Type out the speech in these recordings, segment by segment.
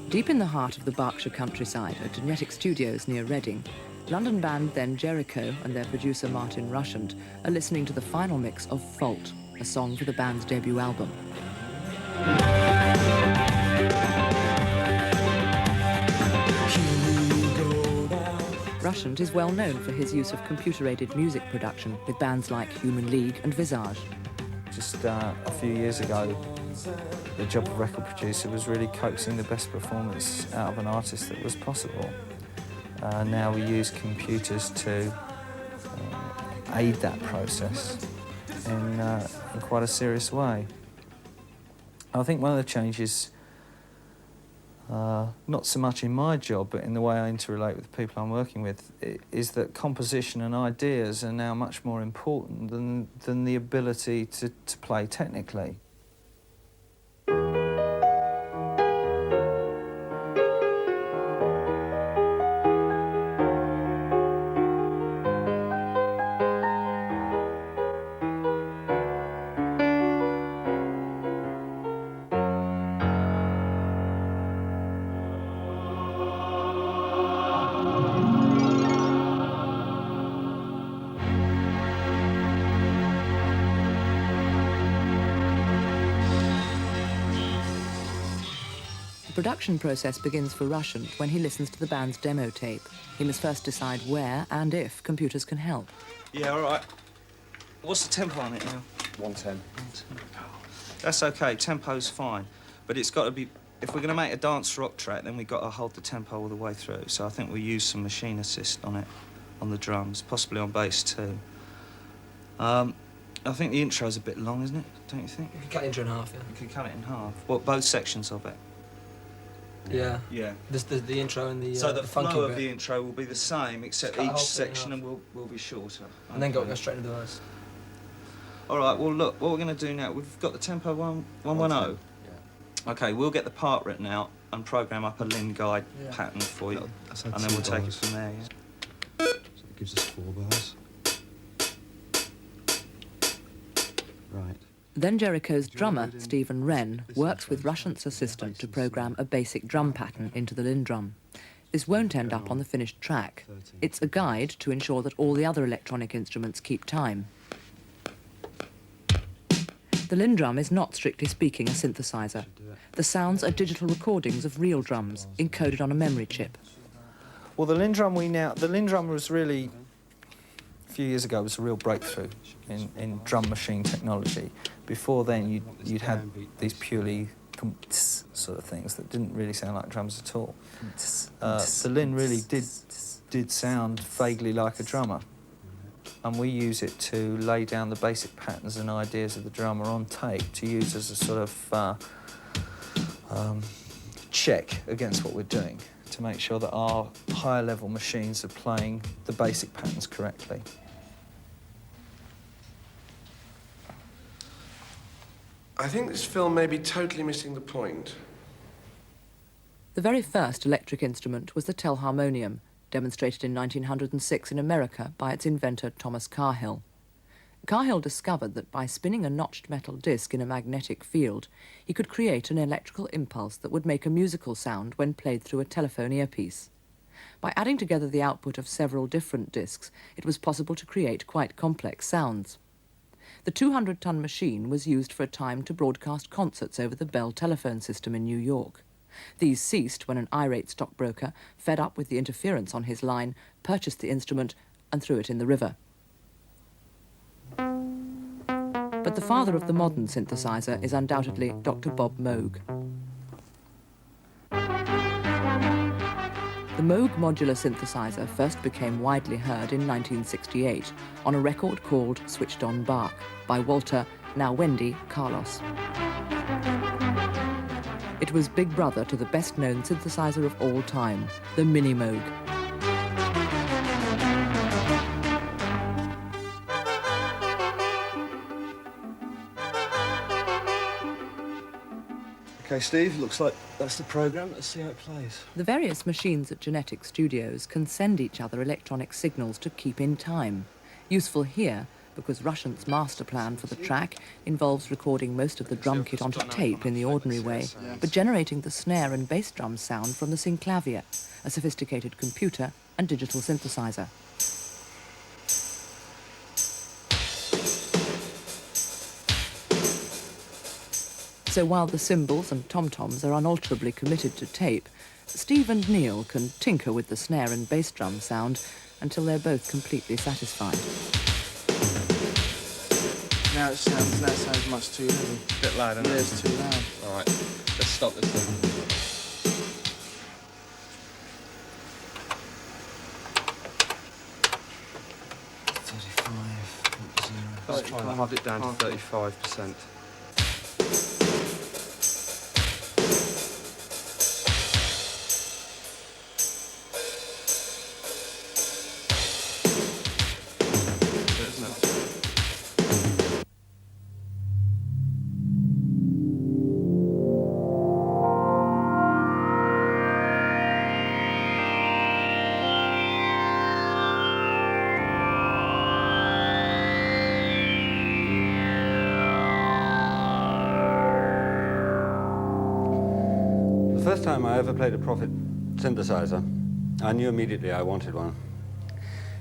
Deep in the heart of the Berkshire countryside at Genetic Studios near Reading, London band Then Jericho and their producer Martin Rushent are listening to the final mix of Fault, a song for the band's debut album. Rushent is well known for his use of computer-aided music production with bands like Human League and Visage. Just a few years ago, the job of record producer was really coaxing the best performance out of an artist that was possible. Now we use computers to aid that process in quite a serious way. I think one of the changes, not so much in my job, but in the way I interrelate with the people I'm working with, is that composition and ideas are now much more important than the ability to play technically. The production process begins for Rushent when he listens to the band's demo tape. He must first decide where and if computers can help. Yeah, all right. What's the tempo on it now? 110. That's okay, tempo's fine. But it's got to be, if we're going to make a dance rock track, then we've got to hold the tempo all the way through. So I think we'll use some machine assist on it, on the drums, possibly on bass too. I think the intro's a bit long, isn't it? Don't you think? You could cut the intro in half, yeah. You could cut it in half. What, both sections of it? Yeah. Yeah. The intro and the so the funky flow of bit. the intro will be the same, except each section and will be shorter. And then go straight into the verse. All right, well, look, what we're going to do now, we've got the tempo 110. Yeah. OK, we'll get the part written out and program up a Lin guide pattern for you, and then we'll take it from there, yeah? So it gives us 4 bars. Right. Then Jericho's drummer, Stephen Wren, works with Rushent's assistant to program a basic drum pattern into the Lin drum. This won't end up on the finished track. It's a guide to ensure that all the other electronic instruments keep time. The Lin drum is not, strictly speaking, a synthesizer. The sounds are digital recordings of real drums, encoded on a memory chip. Well, the Lin drum was really, a few years ago, was a real breakthrough in drum machine technology. Before then, you'd had these purely sort of things that didn't really sound like drums at all. The Lin really did sound vaguely like a drummer. And we use it to lay down the basic patterns and ideas of the drummer on tape to use as a sort of check against what we're doing, to make sure that our higher level machines are playing the basic patterns correctly. I think this film may be totally missing the point. The very first electric instrument was the Telharmonium, demonstrated in 1906 in America by its inventor Thomas Cahill. Cahill discovered that by spinning a notched metal disc in a magnetic field, he could create an electrical impulse that would make a musical sound when played through a telephone earpiece. By adding together the output of several different discs, it was possible to create quite complex sounds. The 200-ton machine was used for a time to broadcast concerts over the Bell telephone system in New York. These ceased when an irate stockbroker, fed up with the interference on his line, purchased the instrument and threw it in the river. But the father of the modern synthesizer is undoubtedly Dr. Bob Moog. The Moog modular synthesizer first became widely heard in 1968 on a record called Switched On Bach by Walter, now Wendy, Carlos. It was big brother to the best-known synthesizer of all time, the Mini Moog. OK, Steve, looks like that's the programme. Let's see how it plays. The various machines at Genetic Studios can send each other electronic signals to keep in time. Useful here because Russian's master plan for the track involves recording most of the drum kit onto tape in the ordinary way, but generating the snare and bass drum sound from the synclavier, a sophisticated computer and digital synthesizer. So while the cymbals and tom-toms are unalterably committed to tape, Steve and Neil can tinker with the snare and bass drum sound until they're both completely satisfied. Now that sounds much too heavy. A bit loud, isn't Yeah, it? it's too loud. All right, let's stop this thing. 35.0. Let's try and hold it down to 35%. The first time I ever played a Prophet synthesizer, I knew immediately I wanted one.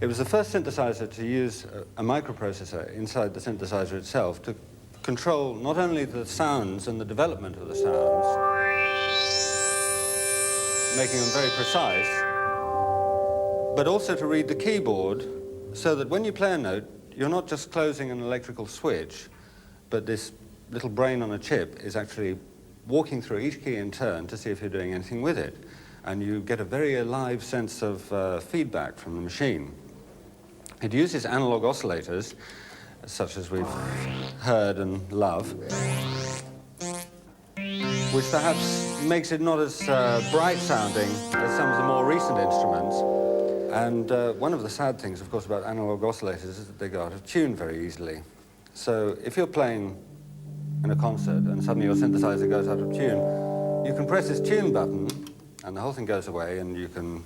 It was the first synthesizer to use a microprocessor inside the synthesizer itself to control not only the sounds and the development of the sounds, making them very precise, but also to read the keyboard so that when you play a note, you're not just closing an electrical switch, but this little brain on a chip is actually walking through each key in turn to see if you're doing anything with it. And you get a very alive sense of feedback from the machine. It uses analog oscillators, such as we've heard and love, which perhaps makes it not as bright sounding as some of the more recent instruments. And one of the sad things, of course, about analog oscillators is that they go out of tune very easily. So if you're playing in a concert and suddenly your synthesizer goes out of tune, you can press this tune button and the whole thing goes away and you can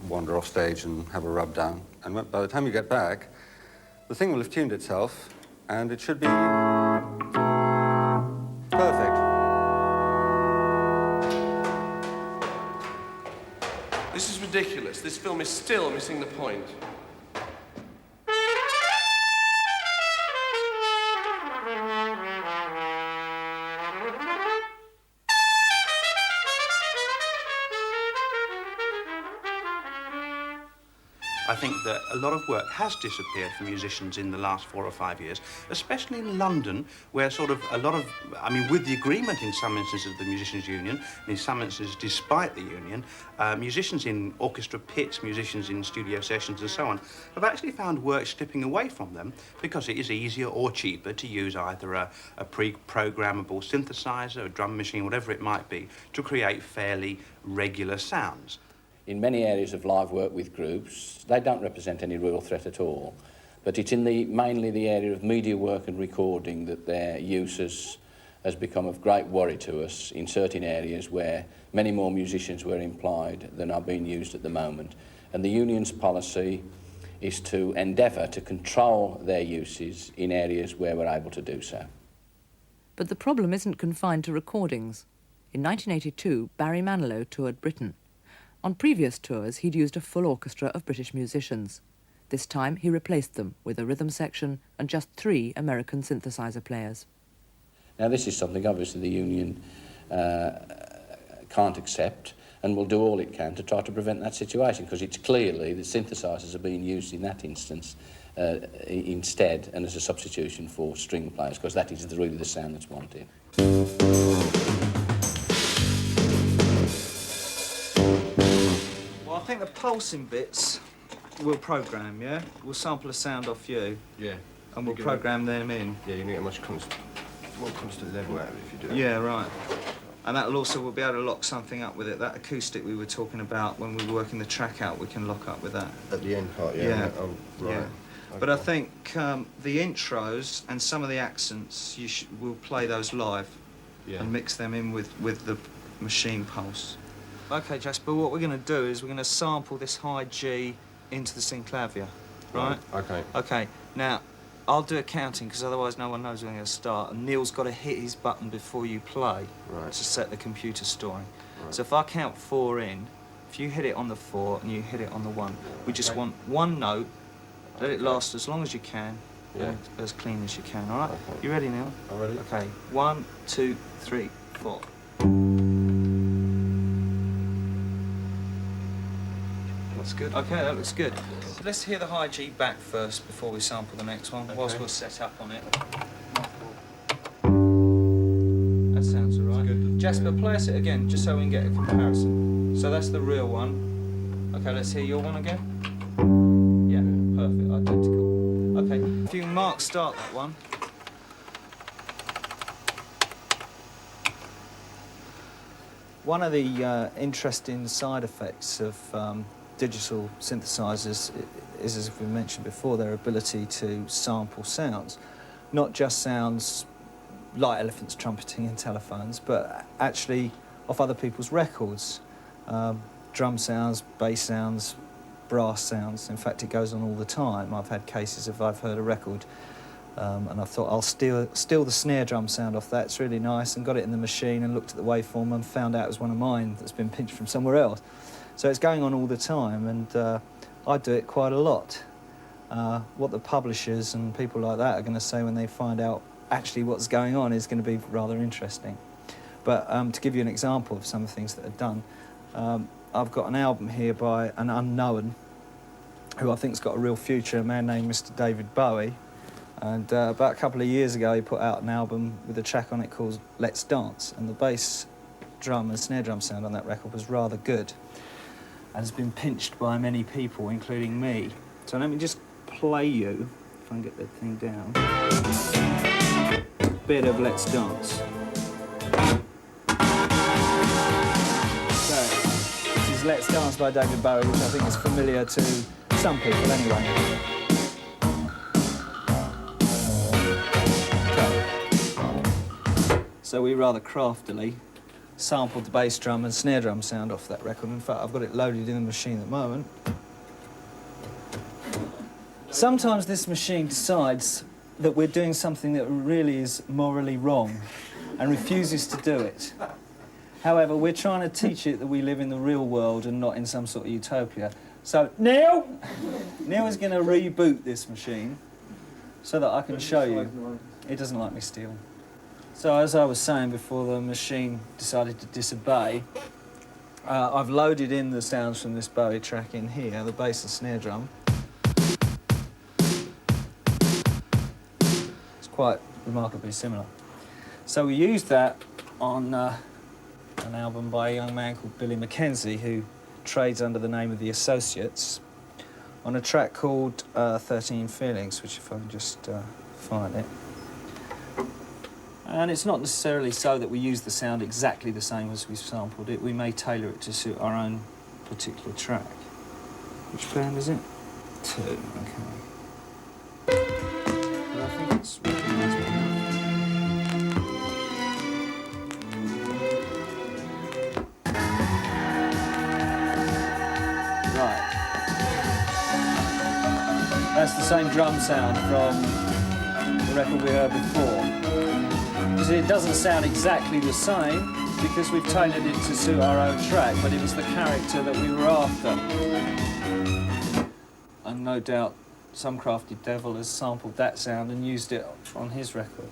wander off stage and have a rub down. And by the time you get back, the thing will have tuned itself and it should be perfect. This is ridiculous. This film is still missing the point. I think that a lot of work has disappeared for musicians in the last 4 or 5 years, especially in London, where sort of a lot of, I mean, with the agreement in some instances of the Musicians' Union, and in some instances despite the union, musicians in orchestra pits, musicians in studio sessions and so on, have actually found work slipping away from them because it is easier or cheaper to use either a pre-programmable synthesizer, a drum machine, whatever it might be, to create fairly regular sounds. In many areas of live work with groups, they don't represent any real threat at all. But it's in mainly the area of media work and recording that their use has become of great worry to us in certain areas where many more musicians were employed than are being used at the moment. And the union's policy is to endeavour to control their uses in areas where we're able to do so. But the problem isn't confined to recordings. In 1982, Barry Manilow toured Britain. On previous tours, he'd used a full orchestra of British musicians. This time, he replaced them with a rhythm section and just 3 American synthesizer players. Now, this is something, obviously, the union can't accept and will do all it can to try to prevent that situation, because it's clearly that synthesizers are being used in that instance instead and as a substitution for string players, because that is really the sound that's wanted. Well, I think the pulsing bits we'll program, yeah? We'll sample a sound off you. Yeah. And we'll program them in. Yeah, you need a more constant level out of it if you do it. Yeah, right. And that'll also, we'll be able to lock something up with it. That acoustic we were talking about when we were working the track out, we can lock up with that. At the end part, yeah. Yeah. Oh, right. Yeah. Okay. But I think the intros and some of the accents, we'll play those live and mix them in with the machine pulse. OK, Jasper, what we're going to do is we're going to sample this high G into the synclavier, right? Okay. OK, now, I'll do a counting because otherwise no one knows when you're going to start. And Neil's got to hit his button before you play to set the computer storing. Right. So if I count 4 in, if you hit it on the 4 and you hit it on the 1, we just want one note. Let it last as long as you can, and as clean as you can. All right? Okay. You ready, Neil? I'm ready. Okay. 1, 2, 3, 4. That's good. Okay, that looks good. So let's hear the high G back first before we sample the next one, whilst we're set up on it. That sounds all right. Good. Jasper, play us it again, just so we can get a comparison. So that's the real one. Okay, let's hear your one again. Yeah, perfect, identical. Okay, if you Mark start that one. One of the interesting side effects of digital synthesizers is, as we mentioned before, their ability to sample sounds. Not just sounds like elephants trumpeting and telephones, but actually off other people's records. Drum sounds, bass sounds, brass sounds. In fact, it goes on all the time. I've had cases of I've heard a record and I thought I'll steal the snare drum sound off that, it's really nice, and got it in the machine and looked at the waveform and found out it was one of mine that's been pinched from somewhere else. So it's going on all the time, and I do it quite a lot. What the publishers and people like that are going to say when they find out actually what's going on is going to be rather interesting. But to give you an example of some of the things that are done, I've got an album here by an unknown who I think's got a real future, a man named Mr. David Bowie. And about a couple of years ago, he put out an album with a track on it called Let's Dance, and the bass drum and snare drum sound on that record was rather good and has been pinched by many people, including me. So let me just play you, if I can get that thing down, a bit of Let's Dance. So, this is Let's Dance by David Bowie, which I think is familiar to some people anyway. So we rather craftily sampled the bass drum and snare drum sound off that record. In fact, I've got it loaded in the machine at the moment. Sometimes this machine decides that we're doing something that really is morally wrong and refuses to do it. However, we're trying to teach it that we live in the real world and not in some sort of utopia. So, Neil is going to reboot this machine so that I can show you. It doesn't like me steal. So, as I was saying before the machine decided to disobey, I've loaded in the sounds from this Bowie track in here, the bass and snare drum. It's quite remarkably similar. So we used that on an album by a young man called Billy Mackenzie, who trades under the name of The Associates, on a track called 13 Feelings, which if I can just find it. And it's not necessarily so that we use the sound exactly the same as we've sampled it. We may tailor it to suit our own particular track. Which band is it? 2, okay. But I think it's recognisable. Right. That's the same drum sound from the record we heard before. It doesn't sound exactly the same because we've tailored it to suit our own track, but it was the character that we were after. And no doubt some crafty devil has sampled that sound and used it on his record.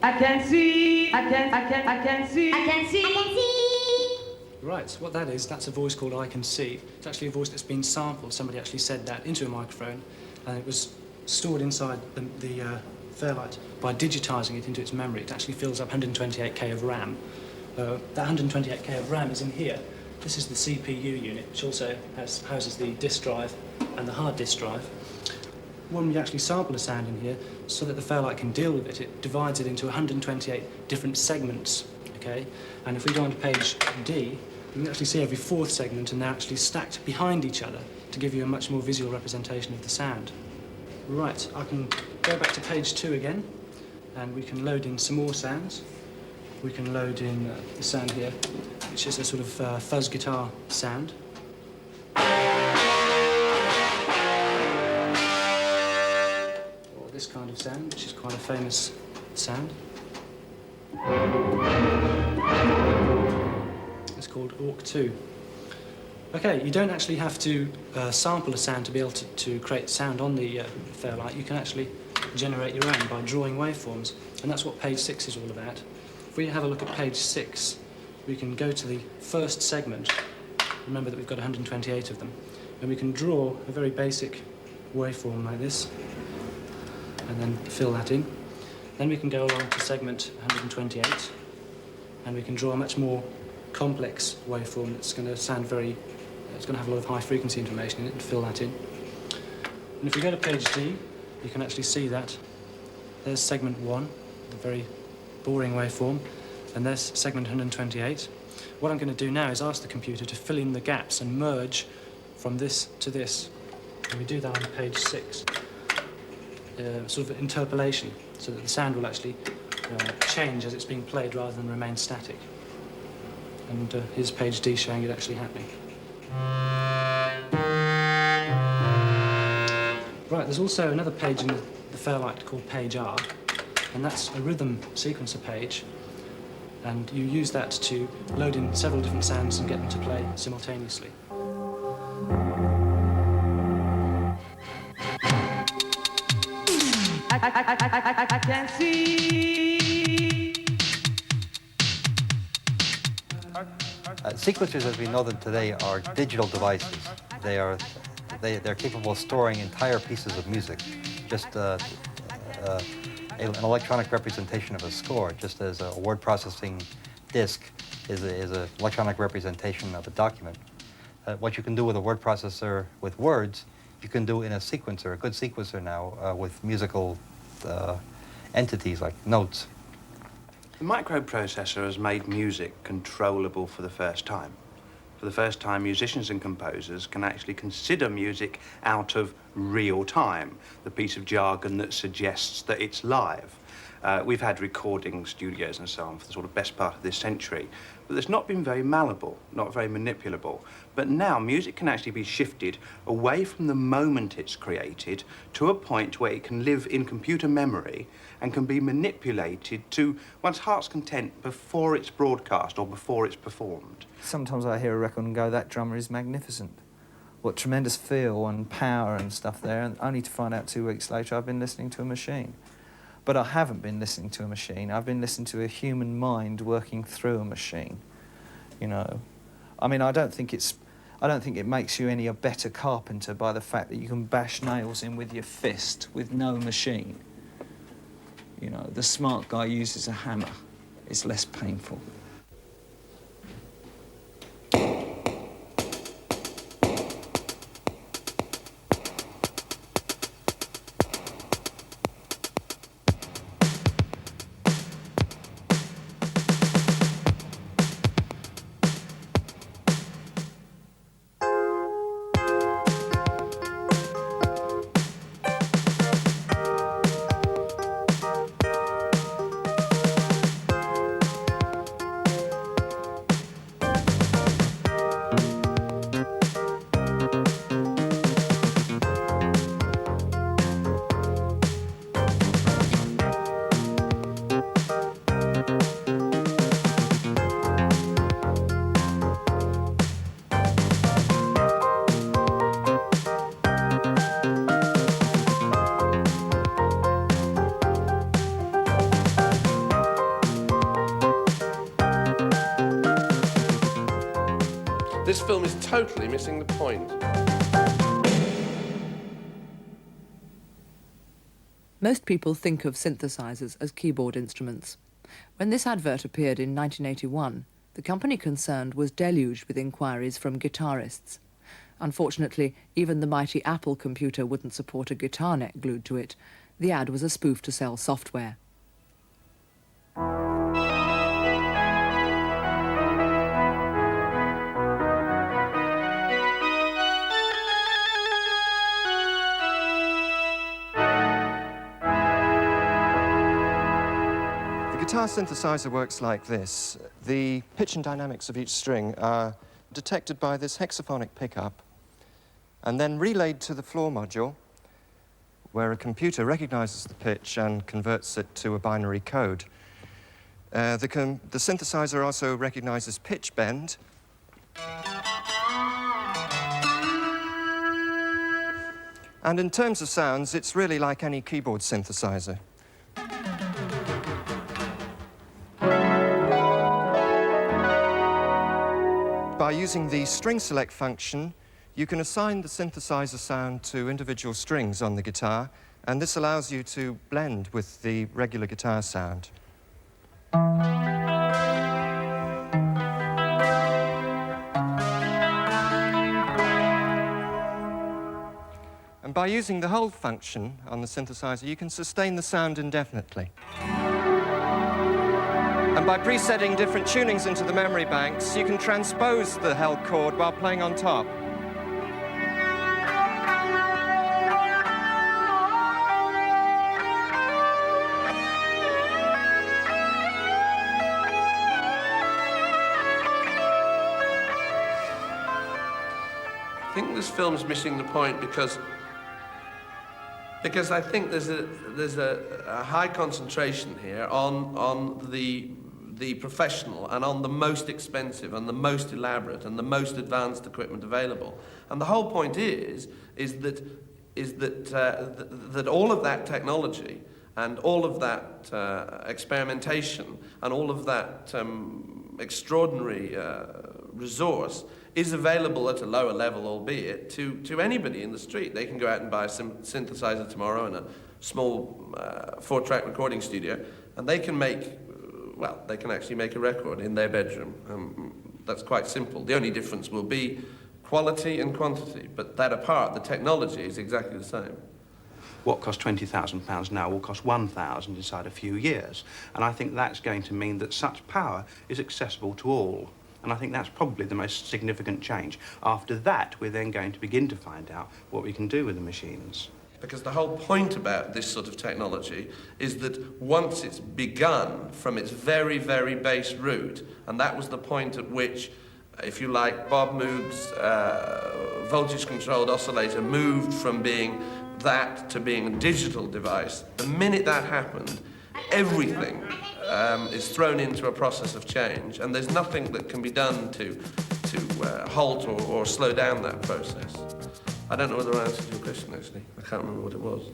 I can see, I can see. Right, what that is, that's a voice called I Can See. It's actually a voice that's been sampled. Somebody actually said that into a microphone, and it was stored inside the Fairlight. By digitising it into its memory, it actually fills up 128K of RAM. That 128K of RAM is in here. This is the CPU unit, which also houses the disk drive and the hard disk drive. When we actually sample a sound in here, so that the Fairlight can deal with it, it divides it into 128 different segments, okay? And if we go on to page D, you can actually see every fourth segment, and they're actually stacked behind each other to give you a much more visual representation of the sound. Right, I can go back to page 2 again, and we can load in some more sounds. We can load in the sound here, which is a sort of fuzz guitar sound. Or this kind of sound, which is quite a famous sound. It's called Orc 2. Okay, you don't actually have to sample a sound to be able to create sound on the Fairlight. You can actually generate your own by drawing waveforms, and that's what page 6 is all about. If we have a look at page 6, we can go to the first segment. Remember that we've got 128 of them, and we can draw a very basic waveform like this, and then fill that in. Then we can go along to segment 128, and we can draw a much more complex waveform that's going to sound very, it's going to have a lot of high frequency information in it, and fill that in. And if we go to page D, you can actually see that there's segment 1, the very boring waveform, and there's segment 128. What I'm going to do now is ask the computer to fill in the gaps and merge from this to this. And we do that on page 6. Sort of interpolation, so that the sound will actually change as it's being played rather than remain static. And here's page D showing it actually happening. Right, there's also another page in the Fairlight called page R, and that's a rhythm sequencer page, and you use that to load in several different sounds and get them to play simultaneously. I can see. Sequencers, as we know them today, are digital devices. They're capable of storing entire pieces of music, just an electronic representation of a score, just as a word processing disk is an electronic representation of a document. What you can do with a word processor with words, you can do in a sequencer, a good sequencer now, with musical entities like notes. The microprocessor has made music controllable for the first time. For the first time, musicians and composers can actually consider music out of real time, the piece of jargon that suggests that it's live. We've had recording studios and so on for the sort of best part of this century, but it's not been very malleable, not very manipulable. But now music can actually be shifted away from the moment it's created to a point where it can live in computer memory and can be manipulated to one's heart's content before it's broadcast or before it's performed. Sometimes I hear a record and go, that drummer is magnificent. What tremendous feel and power and stuff there, and only to find out 2 weeks later I've been listening to a machine. But I haven't been listening to a machine. I've been listening to a human mind working through a machine, you know. I mean, I don't think it makes you any a better carpenter by the fact that you can bash nails in with your fist with no machine. You know, the smart guy uses a hammer. It's less painful. This film is totally missing the point. Most people think of synthesizers as keyboard instruments. When this advert appeared in 1981, the company concerned was deluged with inquiries from guitarists. Unfortunately, even the mighty Apple computer wouldn't support a guitar neck glued to it. The ad was a spoof to sell software. guitar synthesizer works like this. The pitch and dynamics of each string are detected by this hexaphonic pickup and then relayed to the floor module, where a computer recognizes the pitch and converts it to a binary code. The synthesizer also recognizes pitch bend. And in terms of sounds, it's really like any keyboard synthesizer. By using the string select function, you can assign the synthesizer sound to individual strings on the guitar, and this allows you to blend with the regular guitar sound. And by using the hold function on the synthesizer, you can sustain the sound indefinitely. And by presetting different tunings into the memory banks, you can transpose the held chord while playing on top. I think this film's missing the point because I think there's a high concentration here on the professional and on the most expensive and the most elaborate and the most advanced equipment available. And the whole point is that all of that technology and all of that experimentation and all of that extraordinary resource is available at a lower level, albeit, to anybody in the street. They can go out and buy a synthesizer tomorrow in a small 4-track recording studio, and they can they can actually make a record in their bedroom. That's quite simple. The only difference will be quality and quantity, but that apart, the technology is exactly the same. What cost £20,000 now will cost £1,000 inside a few years, and I think that's going to mean that such power is accessible to all. And I think that's probably the most significant change. After that, we're then going to begin to find out what we can do with the machines. Because the whole point about this sort of technology is that once it's begun from its very, very base root, and that was the point at which, if you like, Bob Moog's voltage-controlled oscillator moved from being that to being a digital device, the minute that happened, everything is thrown into a process of change, and there's nothing that can be done to halt or slow down that process. I don't know whether I answered your question, actually. I can't remember what it was.